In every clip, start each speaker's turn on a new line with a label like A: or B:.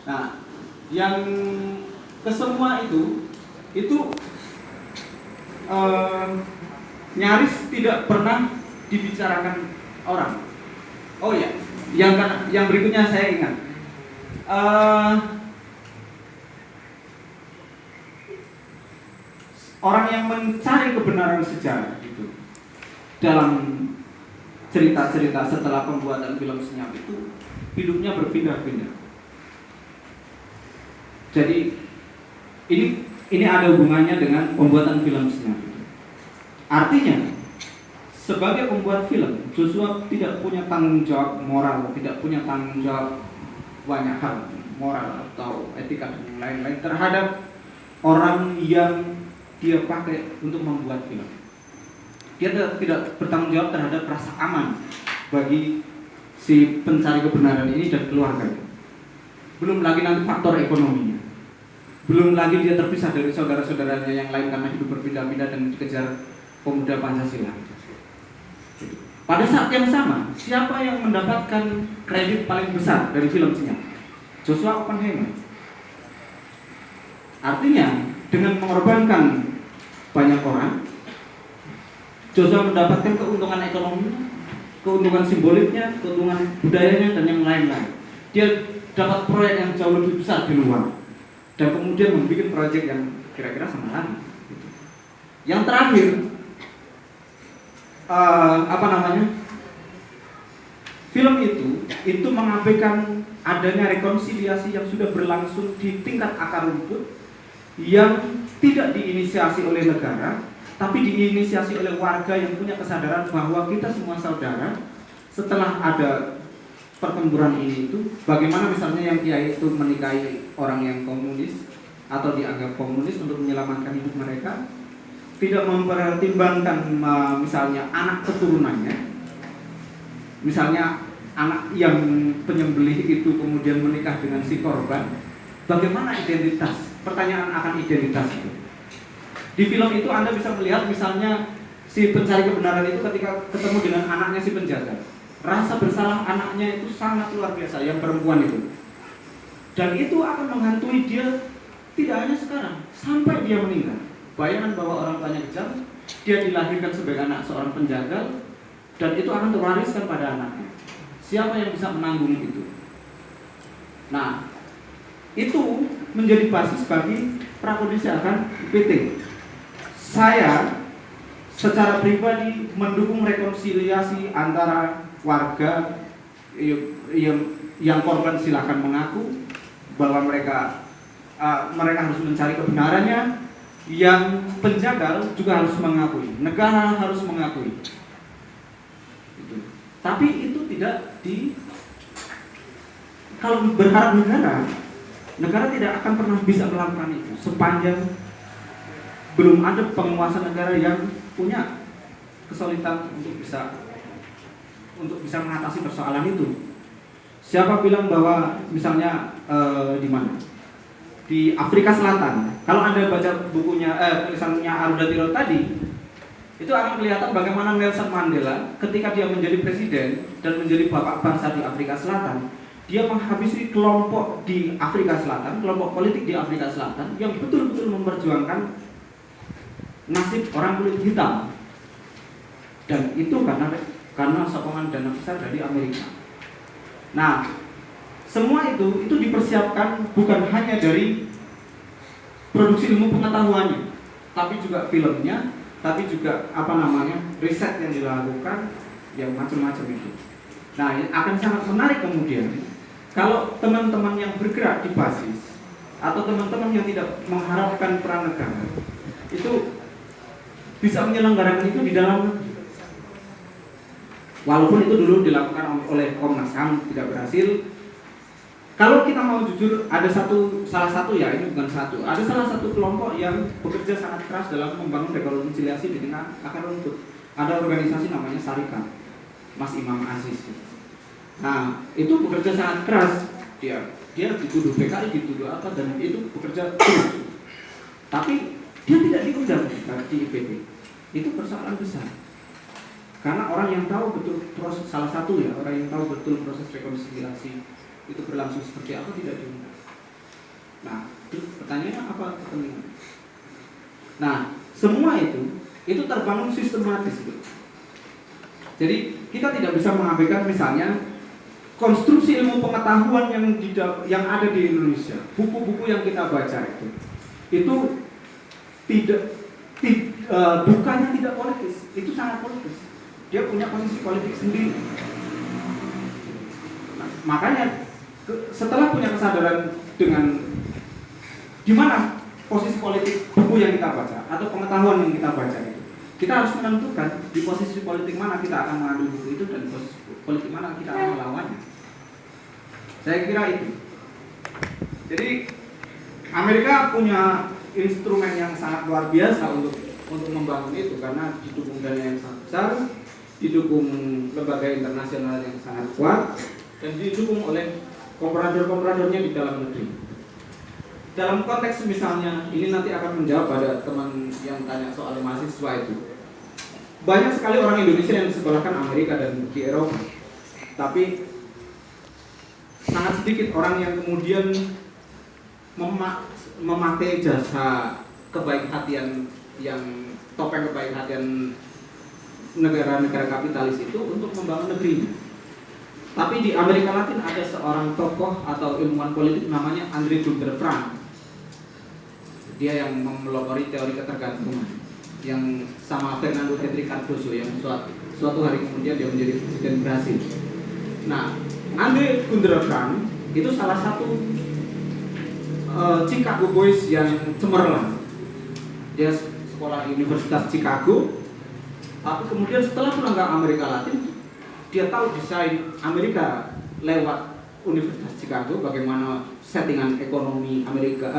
A: Nah, yang kesemua itu nyaris tidak pernah dibicarakan orang. Oh ya, yang berikutnya saya ingat. Orang yang mencari kebenaran sejarah itu dalam cerita-cerita setelah pembuatan film Senyap itu hidupnya berpindah-pindah. Jadi ini ada hubungannya dengan pembuatan film Senyap itu. Artinya sebagai pembuat film, Joshua tidak punya tanggung jawab moral, tidak punya tanggung jawab banyak hal moral atau etika dan lain-lain terhadap orang yang dia pakai untuk membuat film. Dia tidak bertanggung jawab terhadap rasa aman bagi si pencari kebenaran ini dan keluarganya. Belum lagi nanti faktor ekonominya. Belum lagi dia terpisah dari saudara-saudaranya yang lain karena hidup berpindah-pindah dan dikejar pemuda Pancasila. Pada saat yang sama, siapa yang mendapatkan kredit paling besar dari film Senyap? Joshua Oppenheimer. Artinya, dengan mengorbankan banyak orang, Joshua mendapatkan keuntungan ekonomi, keuntungan simboliknya, keuntungan budayanya, dan yang lain-lain. Dia dapat proyek yang jauh lebih besar di luar, dan kemudian membuat proyek yang kira-kira sama lagi. Yang terakhir, film itu mengabaikan adanya rekonsiliasi yang sudah berlangsung di tingkat akar rumput yang tidak diinisiasi oleh negara, tapi diinisiasi oleh warga yang punya kesadaran bahwa kita semua saudara. Setelah ada pertempuran ini itu, bagaimana misalnya yang kiai itu menikahi orang yang komunis atau dianggap komunis untuk menyelamatkan hidup mereka, tidak mempertimbangkan misalnya anak keturunannya, misalnya anak yang penyembelih itu kemudian menikah dengan si korban, bagaimana identitas? Pertanyaan akan identitas itu. Di film itu Anda bisa melihat misalnya si pencari kebenaran itu ketika ketemu dengan anaknya si penjaga, rasa bersalah anaknya itu sangat luar biasa, yang perempuan itu, dan itu akan menghantui dia tidak hanya sekarang, sampai dia meninggal. Bayangan bahwa orang tuanya kejam, dia dilahirkan sebagai anak seorang penjagal, dan itu akan terwariskan pada anaknya. Siapa yang bisa menanggung itu? Nah, itu menjadi basis bagi prakondisi akan IPT. Saya secara pribadi mendukung rekonsiliasi antara warga yang korban silakan mengaku bahwa mereka harus mencari kebenarannya. Yang penjagal juga harus mengakui, negara harus mengakui. Tapi itu tidak kalau berharap negara tidak akan pernah bisa melakukan itu sepanjang belum ada penguasa negara yang punya kesulitan untuk bisa mengatasi persoalan itu. Siapa bilang bahwa misalnya di mana? Di Afrika Selatan, kalau Anda baca bukunya tulisannya Arundhati Roy tadi, itu akan kelihatan bagaimana Nelson Mandela ketika dia menjadi presiden dan menjadi bapak bangsa di Afrika Selatan, dia menghabisi kelompok di Afrika Selatan, kelompok politik di Afrika Selatan yang betul-betul memperjuangkan nasib orang kulit hitam, dan itu karena sokongan dana besar dari Amerika. Nah, semua itu dipersiapkan bukan hanya dari produksi ilmu pengetahuannya, tapi juga filmnya, tapi juga riset yang dilakukan, yang macam-macam itu. Nah, akan sangat menarik kemudian kalau teman-teman yang bergerak di basis atau teman-teman yang tidak mengharapkan peran negara itu bisa menyelenggarakan itu di dalam negeri. Walaupun itu dulu dilakukan oleh Komnas HAM tidak berhasil. Kalau kita mau jujur, ada salah satu kelompok yang bekerja sangat keras dalam membangun rekonsiliasi di tengah akar rumput. Ada organisasi namanya Syarikat, Mas Imam Aziz. Nah, itu bekerja sangat keras. Dia dituduh PKI, dituduh apa, dan itu bekerja terus. Tapi dia tidak diundang di IPT. Itu persoalan besar. Karena orang yang tahu betul orang yang tahu betul proses rekonsiliasi itu berlangsung seperti apa tidak diundang. apa kepentingan. Nah, semua itu terbangun sistematis. Jadi kita tidak bisa mengabaikan misalnya konstruksi ilmu pengetahuan yang ada di Indonesia, buku-buku yang kita baca itu bukannya tidak politis, itu sangat politis. Dia punya kondisi politik sendiri. Nah, makanya setelah punya kesadaran dengan di mana posisi politik buku yang kita baca atau pengetahuan yang kita baca itu, kita harus menentukan di posisi politik mana kita akan mengambil buku itu dan di posisi politik mana kita akan melawannya. Saya kira itu. Jadi Amerika punya instrumen yang sangat luar biasa untuk membangun itu karena didukung dana yang sangat besar, didukung lembaga internasional yang sangat kuat, dan didukung oleh komprador-kompradornya di dalam negeri. Dalam konteks misalnya, ini nanti akan menjawab pada teman yang tanya soal mahasiswa itu. Banyak sekali orang Indonesia yang disekolahkan Amerika dan di Eropa, tapi sangat sedikit orang yang kemudian memakai jasa kebaik-hatian yang topeng kebaik-hatian negara-negara kapitalis itu untuk membangun negerinya. Tapi di Amerika Latin ada seorang tokoh atau ilmuwan politik namanya Andre Gunder Frank. Dia yang memelopori teori ketergantungan, yang sama Fernando Henrique Cardoso yang suatu hari kemudian dia menjadi presiden Brasil. Nah, Andre Gunder Frank itu salah satu Chicago Boys yang cemerlang. Dia sekolah di Universitas Chicago, tapi kemudian setelah pulang ke Amerika Latin, dia tahu desain Amerika lewat Universitas Chicago, bagaimana settingan ekonomi Amerika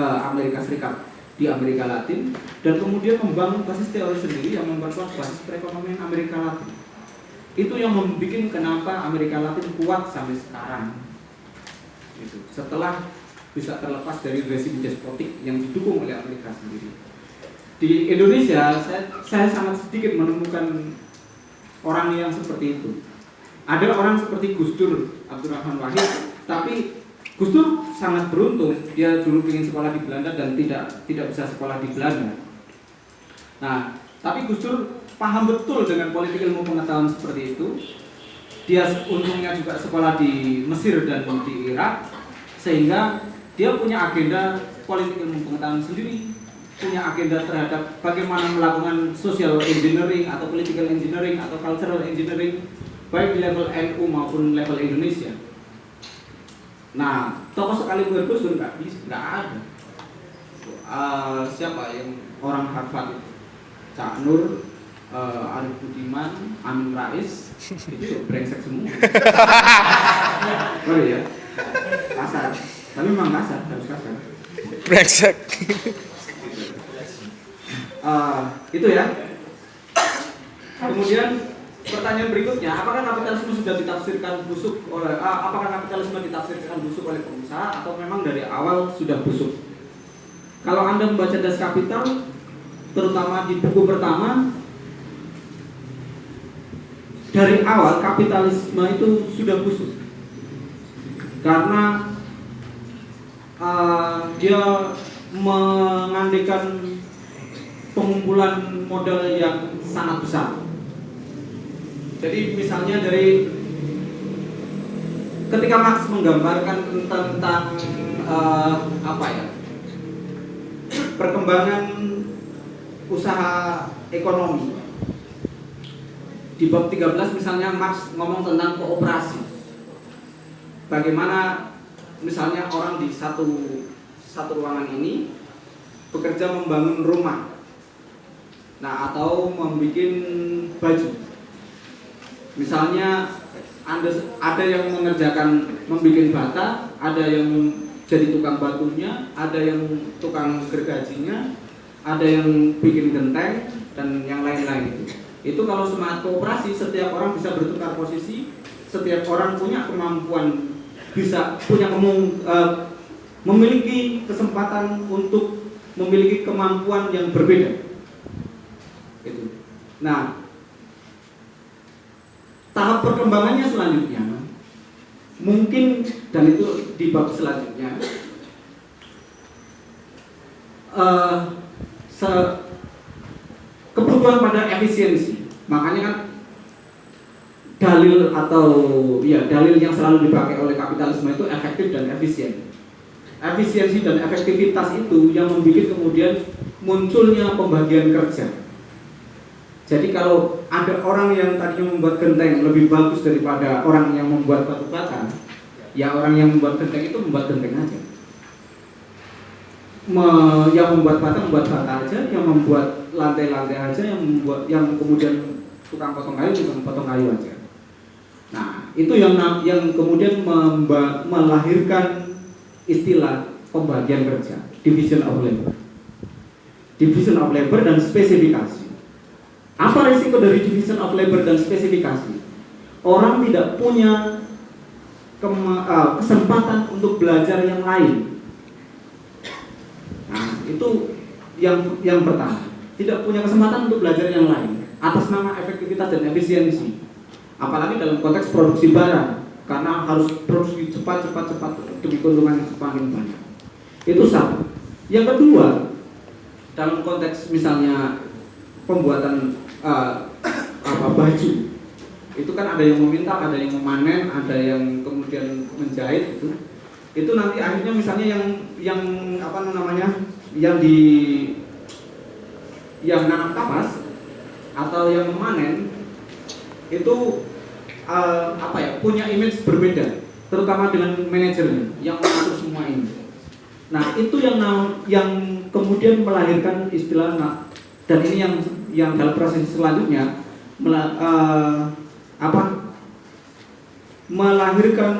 A: Serikat di Amerika Latin, dan kemudian membangun basis teori sendiri yang memperkuat basis perekonomian Amerika Latin. Itu yang membuat kenapa Amerika Latin kuat sampai sekarang. Itu. Setelah bisa terlepas dari rezim despotik yang didukung oleh Amerika sendiri. Di Indonesia, saya sangat sedikit menemukan orang yang seperti itu. Ada orang seperti Gus Dur Abdurrahman Wahid, tapi Gus Dur sangat beruntung, dia dulu ingin sekolah di Belanda dan tidak bisa sekolah di Belanda. Nah, tapi Gus Dur paham betul dengan politik ilmu pengetahuan seperti itu. Dia untungnya juga sekolah di Mesir dan di Irak, sehingga dia punya agenda politik ilmu pengetahuan sendiri, punya agenda terhadap bagaimana melakukan social engineering atau political engineering atau cultural engineering, baik di level NU maupun level Indonesia. Nah, tokoh sekali Gus Dur nggak ada. Siapa yang orang Harvard itu? Cak Nur, Arif Budiman, Amin Rais, itu brengsek semua. Oh iya, kasar. Tapi memang kasar, harus kasar.
B: Brengsek.
A: Itu ya. Kemudian pertanyaan berikutnya, apakah kapitalisme sudah ditafsirkan busuk oleh pengusaha atau memang dari awal sudah busuk? Kalau Anda membaca Das Kapital, terutama di buku pertama, dari awal kapitalisme itu sudah busuk. Karena dia mengandaikan pengumpulan modal yang sangat besar. Jadi misalnya dari ketika Marx menggambarkan tentang perkembangan usaha ekonomi di bab 13 misalnya Marx ngomong tentang kooperasi. Bagaimana misalnya orang di satu ruangan ini bekerja membangun rumah, nah atau membuat baju. Misalnya ada yang mengerjakan membuat bata, ada yang jadi tukang batunya, ada yang tukang gergajinya, ada yang bikin genteng dan yang lain-lain itu. Itu kalau semangat kooperasi, setiap orang bisa bertukar posisi, setiap orang punya kemampuan, memiliki kesempatan untuk memiliki kemampuan yang berbeda. Itu. Nah, tahap perkembangannya selanjutnya mungkin, dan itu di bab selanjutnya, eh, kebutuhan pada efisiensi. Makanya kan dalil atau ya dalil yang selalu dipakai oleh kapitalisme itu efektif dan efisien. Efisiensi dan efektivitas itu yang membuat kemudian munculnya pembagian kerja. Jadi kalau ada orang yang tadinya membuat genteng lebih bagus daripada orang yang membuat batu bata, ya orang yang membuat genteng itu membuat genteng aja. Yang membuat bata aja, yang membuat lantai-lantai aja, yang kemudian tukang potong kayu aja. Nah, itu yang kemudian melahirkan istilah pembagian kerja, division of labor dan spesifikasi. Apa risiko dari division of labor dan spesifikasi? Orang tidak punya kesempatan untuk belajar yang lain. Nah, itu yang pertama, tidak punya kesempatan untuk belajar yang lain atas nama efektivitas dan efisiensi. Apalagi dalam konteks produksi barang, karena harus produksi cepat demi keuntungan yang semakin banyak. Itu satu. Yang kedua, dalam konteks misalnya pembuatan baju, itu kan ada yang meminta, ada yang memanen, ada yang kemudian menjahit itu nanti akhirnya misalnya yang nanam kapas atau yang memanen itu punya image berbeda, terutama dengan manajernya yang mengatur semua ini. Nah, itu yang kemudian melahirkan istilah, dan ini yang dalam proses selanjutnya melahirkan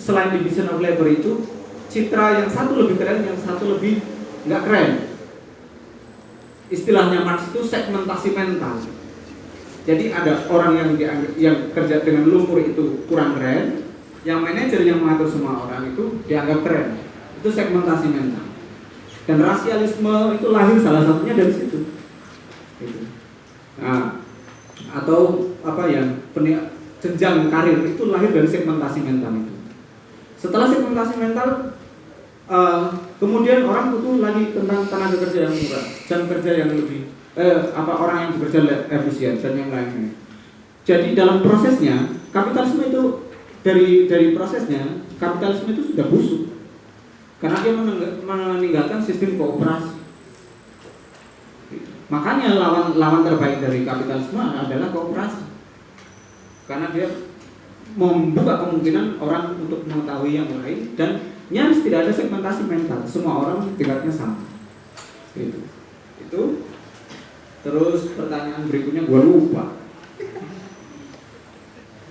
A: selain division of labor itu citra yang satu lebih keren, yang satu lebih nggak keren. Istilahnya Marx itu segmentasi mental. Jadi ada orang yang kerja dengan lumpur itu kurang keren, yang manajer yang mengatur semua orang itu dianggap keren. Itu segmentasi mental. Dan rasialisme itu lahir salah satunya dari situ. Nah, atau jenjang karir itu lahir dari segmentasi mental itu. Setelah segmentasi mental, kemudian orang butuh lagi tentang tenaga kerja yang murah, jam kerja yang lebih orang yang bekerja efisien dan yang lainnya. Jadi dalam prosesnya kapitalisme itu dari prosesnya kapitalisme itu sudah busuk karena dia meninggalkan sistem kooperasi. Makanya lawan terbaik dari kapitalisme adalah kooperasi, karena dia membuka kemungkinan orang untuk mengetahui yang lain dan nyaris tidak ada segmentasi mental, semua orang tingkatnya sama. Itu. Terus pertanyaan berikutnya gua lupa.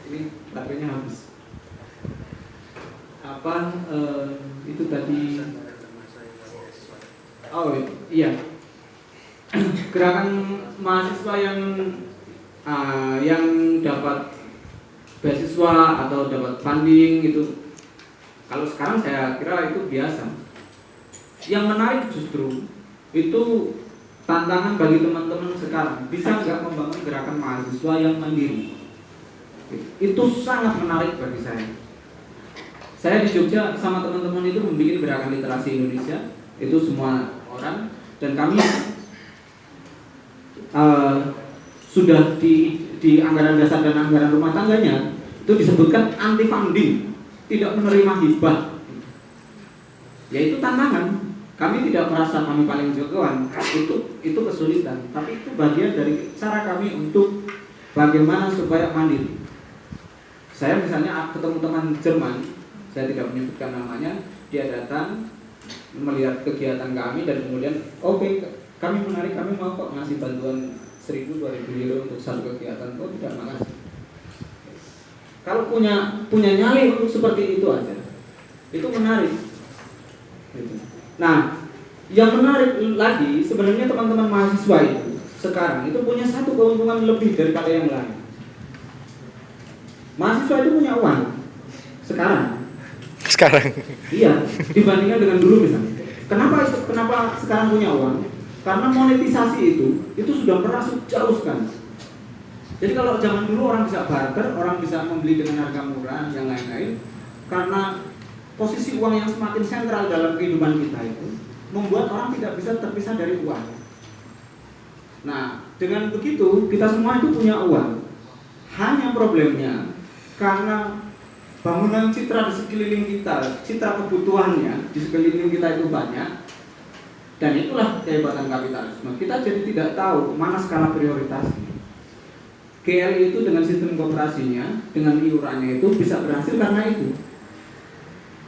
A: Ini baterainya habis. Itu tadi. Oh iya. Gerakan mahasiswa yang dapat beasiswa atau dapat funding itu, kalau sekarang saya kira itu biasa. Yang menarik justru itu tantangan bagi teman-teman sekarang, bisa nggak membangun gerakan mahasiswa yang mandiri. Itu sangat menarik bagi saya. Saya di Jogja sama teman-teman itu membuat gerakan literasi Indonesia, itu semua orang, dan kami sudah di anggaran dasar dan anggaran rumah tangganya itu disebutkan anti funding, tidak menerima hibah. Yaitu tantangan. Kami tidak merasa kami paling jagoan, itu kesulitan, tapi itu bagian dari cara kami untuk bagaimana supaya mandiri. Saya misalnya ketemu teman Jerman, saya tidak menyebutkan namanya, dia datang melihat kegiatan kami dan kemudian oke, kami menarik, kami mau kok ngasih bantuan 1.000-2.000 euro untuk satu kegiatan. Oh tidak, makasih. Kalau punya nyali untuk seperti itu aja, itu menarik. Gitu. Nah, yang menarik lagi sebenarnya teman-teman mahasiswa itu sekarang itu punya satu keuntungan lebih daripada yang lain. Mahasiswa itu punya uang sekarang. Iya, dibandingkan dengan dulu misalnya. Kenapa sekarang punya uang? Karena monetisasi itu sudah merasuk jauh sekali. Jadi kalau zaman dulu orang bisa barter, orang bisa membeli dengan harga murah, yang lain-lain, karena posisi uang yang semakin sentral dalam kehidupan kita itu, membuat orang tidak bisa terpisah dari uang. Nah, dengan begitu kita semua itu punya uang. Hanya problemnya karena bangunan citra di sekeliling kita, citra kebutuhannya di sekeliling kita itu banyak, dan itulah kehebatan kapitalisme. Kita jadi tidak tahu mana skala prioritasnya. GLI itu dengan sistem koperasinya, dengan iurannya itu bisa berhasil karena itu.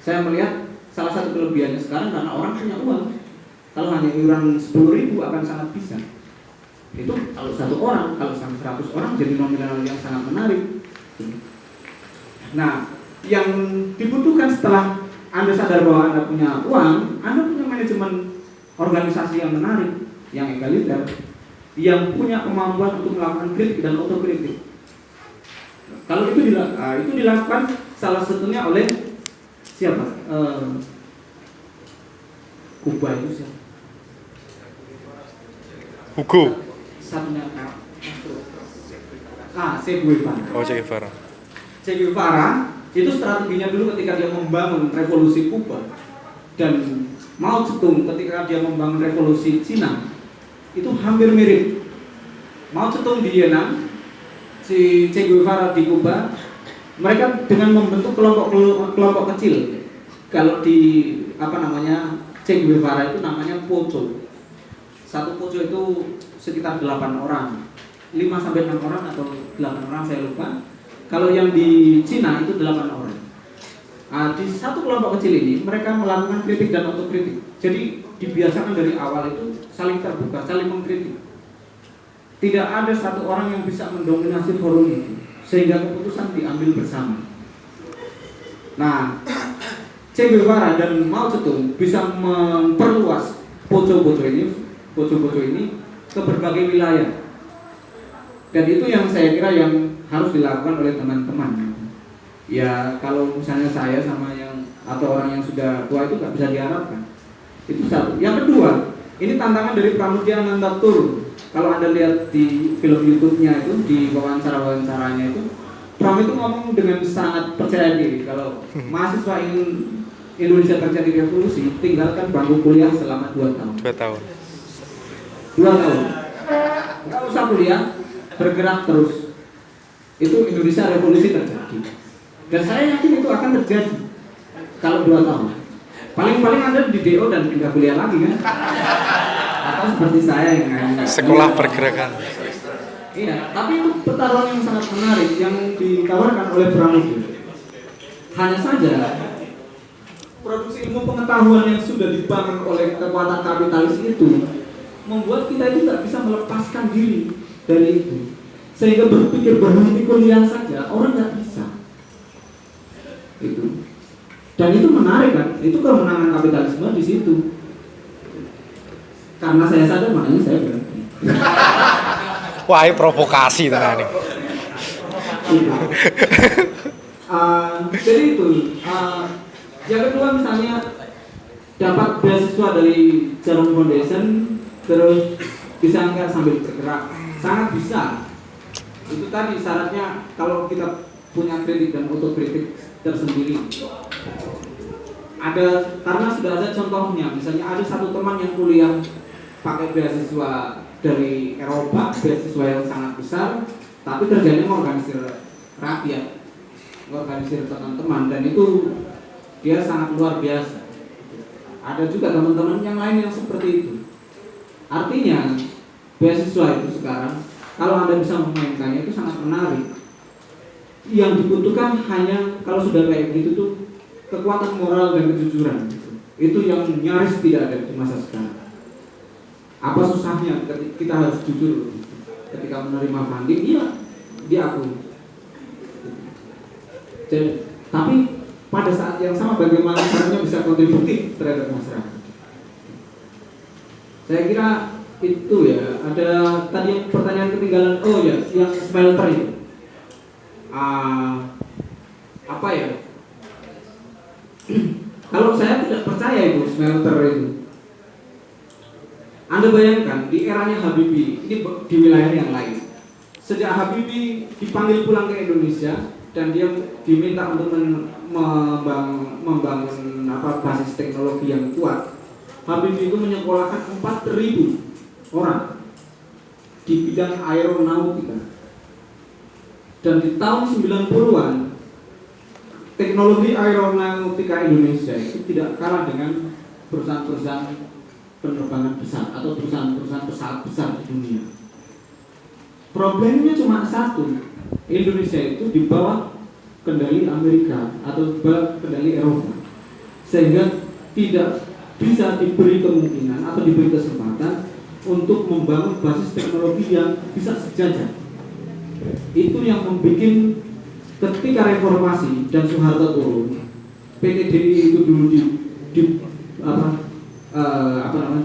A: Saya melihat salah satu kelebihannya sekarang karena orang punya uang. Kalau hanya iuran 10.000 akan sangat bisa. Itu kalau 1 orang, kalau sampai 100 orang jadi nominal yang sangat menarik. Nah, yang dibutuhkan setelah Anda sadar bahwa Anda punya uang, Anda punya manajemen organisasi yang menarik, yang egaliter, yang punya kemampuan untuk melakukan kritik dan otokritik. Kalau itu dilakukan salah satunya oleh siapa? Kuba itu siapa?
B: Hugo.
A: Satunya Che Guevara.
B: Oh, Che Guevara.
A: Che Guevara itu strateginya dulu ketika dia membangun revolusi Kuba, dan Mao Zedong ketika dia membangun revolusi Cina itu hampir mirip. Mao Zedong di Vietnam, si Che Guevara di Kuba, mereka dengan membentuk kelompok kecil. Kalau di Che Guevara itu namanya Poco. Satu Poco itu sekitar 8 orang, 5-6 orang atau 8 orang saya lupa. Kalau yang di Cina itu 8 orang. Di satu kelompok kecil ini mereka melakukan kritik dan otokritik. Jadi dibiasakan dari awal itu saling terbuka, saling mengkritik. Tidak ada satu orang yang bisa mendominasi forum itu, sehingga keputusan diambil bersama. Nah, Che Guevara dan Mao Zedong bisa memperluas poco-poco ini ke berbagai wilayah. Dan itu yang saya kira yang harus dilakukan oleh teman-teman. Ya, kalau misalnya saya sama atau orang yang sudah tua itu nggak bisa diharapkan. Itu satu. Yang kedua, ini tantangan dari Pramudia Anantatur. Kalau Anda lihat di film YouTube-nya itu, di wawancara-wawancaranya itu, Pram itu ngomong dengan sangat percaya diri kalau mahasiswa Indonesia terjadi revolusi, tinggalkan bangku kuliah selama 2 tahun.
B: 2 tahun.
A: 2 tahun. Nggak usah kuliah, bergerak terus. Itu Indonesia revolusi terjadi. Dan saya yakin itu akan terjadi kalau 2 tahun. Paling-paling Anda di DO dan pindah kuliah lagi kan? Atau seperti saya yang
B: sekolah pergerakan.
A: Iya, tapi itu pertarungan yang sangat menarik yang ditawarkan oleh Pramudia. Hanya saja produksi ilmu pengetahuan yang sudah dibangun oleh kekuatan kapitalis itu membuat kita itu tidak bisa melepaskan diri dari itu. Sehingga berpikir berhenti kuliah saja orang nggak bisa. Itu. Dan itu menarik kan? Itu kemenangan kapitalisme di situ. Karena saya sadar makanya saya berhenti.
B: Wah, ini provokasi tenan nih.
A: Jadi itu. Yang kedua misalnya dapat beasiswa dari Jarum Foundation, terus bisa nggak sambil bergerak, sangat bisa. Itu tadi syaratnya kalau kita punya kritik dan otokritik tersendiri. Karena sudah ada contohnya, misalnya ada satu teman yang kuliah pakai beasiswa dari Eropa, beasiswa yang sangat besar, tapi kerjanya mengorganisir rakyat, mengorganisir teman-teman, dan itu dia sangat luar biasa. Ada juga teman-teman yang lain yang seperti itu. Artinya beasiswa itu sekarang kalau Anda bisa memainkannya itu sangat menarik. Yang dibutuhkan hanya kalau sudah kayak begitu tuh kekuatan moral dan kejujuran. Itu yang nyaris tidak ada di masa sekarang. Apa susahnya kita harus jujur ketika menerima funding? Iya, diakui. Tapi pada saat yang sama bagaimana caranya bisa kontributif terhadap masyarakat? Saya kira itu ya. Ada tadi pertanyaan ketinggalan. Oh ya, yang smelter itu. Apa ya? Kalau saya tidak percaya itu smelter itu. Anda bayangkan di eranya Habibie, ini di wilayah yang lain. Sejak Habibie dipanggil pulang ke Indonesia dan dia diminta untuk membangun basis teknologi yang kuat, Habibie itu menyekolahkan 4.000 orang di bidang aeronautika. Dan di tahun 90-an teknologi aeronautika Indonesia itu tidak kalah dengan perusahaan-perusahaan penerbangan besar atau perusahaan-perusahaan pesawat besar di dunia. Problemnya cuma satu, Indonesia itu di bawah kendali Amerika atau di bawah kendali Eropa, sehingga tidak bisa diberi kemungkinan atau diberi kesempatan untuk membangun basis teknologi yang bisa sejajar. Itu yang membuat ketika reformasi dan Soeharto turun, PTDI itu dulu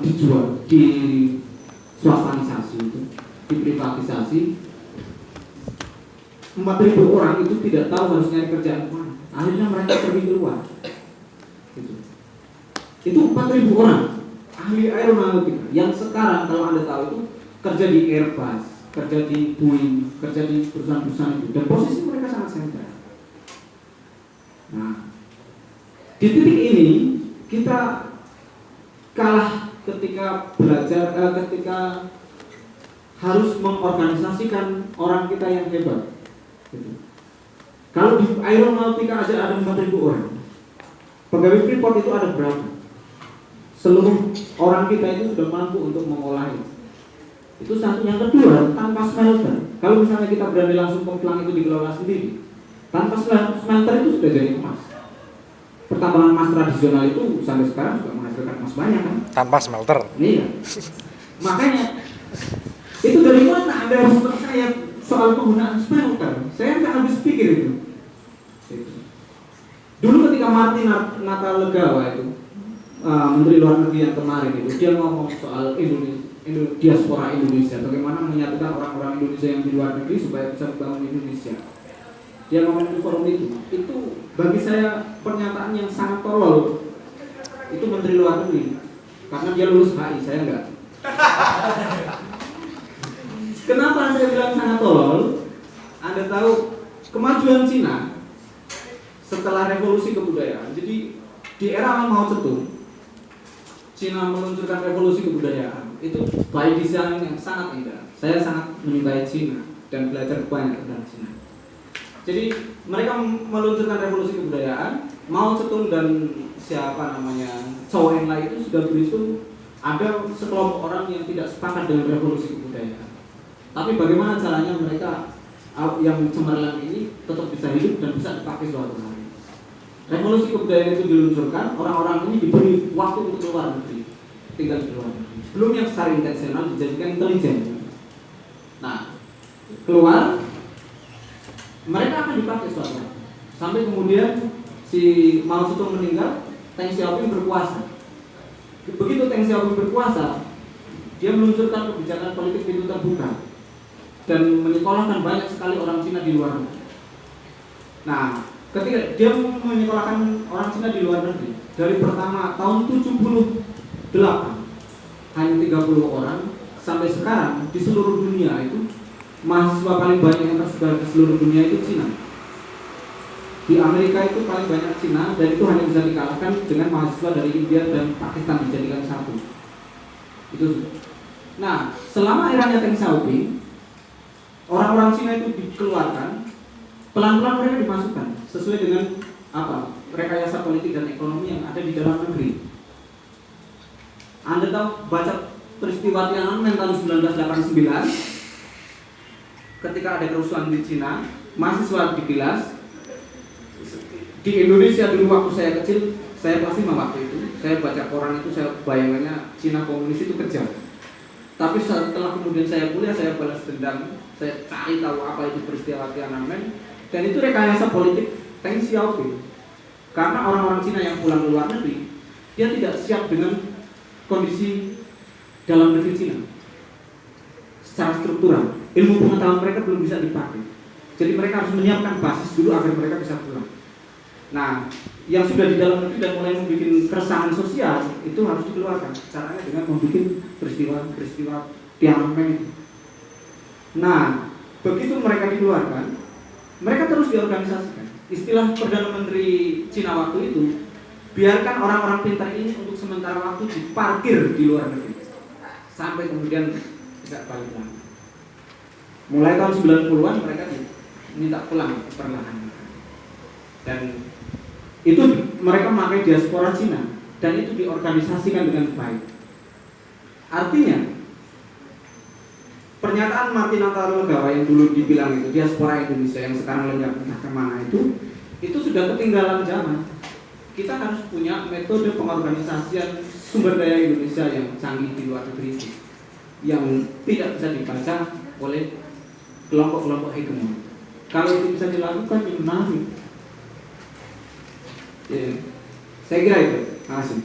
A: dijual, di swastanisasi, itu diprivatisasi. 4.000 orang itu tidak tahu harus nyari kerjaan mana. Akhirnya mereka pergi keluar. Itu 4.000 orang ahli aeronautika yang sekarang kalau Anda tahu itu kerja di Airbus, kerja di Boeing, kerja di perusahaan-perusahaan itu, dan posisi mereka sangat sentral. Nah, di titik ini kita kalah ketika belajar, ketika harus mengorganisasikan orang kita yang hebat. Gitu. Kalau di aeronautika aja ada 4.000 orang, pegawai Freeport itu ada berapa? Seluruh orang kita itu sudah mampu untuk mengolah itu satu. Yang kedua, tanpa smelter, kalau misalnya kita berani langsung pemplang itu dikelola sendiri, tanpa smelter itu sudah jadi emas. Pertambangan emas tradisional itu sampai sekarang juga menghasilkan emas banyak kan?
B: Tanpa smelter.
A: Iya. Makanya itu dari mana Anda harus percaya soal penggunaan smelter? Saya nggak habis pikir itu. Dulu ketika Martin Natalegawa itu Menteri Luar Negeri yang kemarin itu, dia ngomong soal diaspora Indonesia, bagaimana menyatukan orang-orang Indonesia yang di luar negeri supaya bisa membangun Indonesia. Dia ngomong di forum itu bagi saya pernyataan yang sangat tolol. Itu Menteri Luar Negeri, karena dia lulus HI, saya enggak. Kenapa saya bilang sangat tolol? Anda tahu kemajuan Cina setelah revolusi kebudayaan. Jadi di era Mao Zedong, Cina meluncurkan revolusi kebudayaan. Itu by design yang sangat indah. Saya sangat menyukai Cina dan belajar banyak tentang Cina. Jadi mereka meluncurkan revolusi kebudayaan. Mao Zedong dan Zhou Enlai itu sudah begitu ada sekelompok orang yang tidak sepakat dengan revolusi kebudayaan. Tapi bagaimana caranya mereka yang cemerlang ini tetap bisa hidup dan bisa dipakai suatu hari. Revolusi kebudayaan itu diluncurkan, orang-orang ini diberi waktu untuk keluar negeri, tinggal di luar negeri. Sebelumnya secara intensional dijadikan intelijen. Nah, keluar, mereka akan dipakai suatu hari. Sampai kemudian si Mao Zedong meninggal, Deng Xiaoping berkuasa. Begitu Deng Xiaoping berkuasa, dia meluncurkan kebijakan politik pintu terbuka dan menyekolahkan banyak sekali orang Cina di luar negeri. Nah, ketika dia menyekolahkan orang Cina di luar negeri, dari pertama tahun 78 hanya 30 orang, sampai sekarang di seluruh dunia itu mahasiswa paling banyak yang tersebar di seluruh dunia itu Cina. Di Amerika itu paling banyak Cina, dan itu hanya bisa dikalahkan dengan mahasiswa dari India dan Pakistan dijadikan satu. Itu. Nah, selama eranya Deng Xiaoping, orang-orang Cina itu dikeluarkan, pelan-pelan mereka dimasukkan sesuai dengan rekayasa politik dan ekonomi yang ada di dalam negeri. Anda tahu baca peristiwa Tiananmen tahun 1989 ketika ada kerusuhan di Cina, mahasiswa dibilas. Di Indonesia dulu waktu saya kecil, saya pasti waktu itu saya baca koran itu, saya bayangannya Cina komunis itu kejam. Tapi setelah kemudian saya kuliah, saya balas dendam, saya cari tahu apa itu peristiwa Tiananmen, dan itu rekayasa politik Deng Xiaoping. Karena orang-orang Cina yang pulang ke luar negeri, dia tidak siap dengan kondisi dalam negeri Cina. Secara struktural, ilmu pengetahuan mereka belum bisa dipakai. Jadi mereka harus menyiapkan basis dulu agar mereka bisa pulang. Nah, yang sudah di dalam negeri dan mulai membuat keresahan sosial itu harus dikeluarkan. Caranya dengan membuat peristiwa Tiananmen. Nah, begitu mereka dikeluarkan, mereka terus diorganisasikan. Istilah Perdana Menteri Cina waktu itu, biarkan orang-orang pintar ini untuk sementara waktu diparkir di luar negeri sampai kemudian tidak balik lagi. Mulai tahun 90-an mereka diminta pulang perlahan, dan itu mereka memakai diaspora Cina dan itu diorganisasikan dengan baik. Artinya pernyataan Martin Natalegawa yang dulu dibilang itu diaspora Indonesia yang sekarang lenyap entah kemana itu sudah ketinggalan zaman. Kita harus punya metode pengorganisasian sumber daya Indonesia yang canggih di luar negeri itu, yang tidak bisa dibaca oleh kelompok-kelompok hegemon. Kalau itu bisa dilakukan, ini menarik. Ya, saya kira itu. Terima kasih.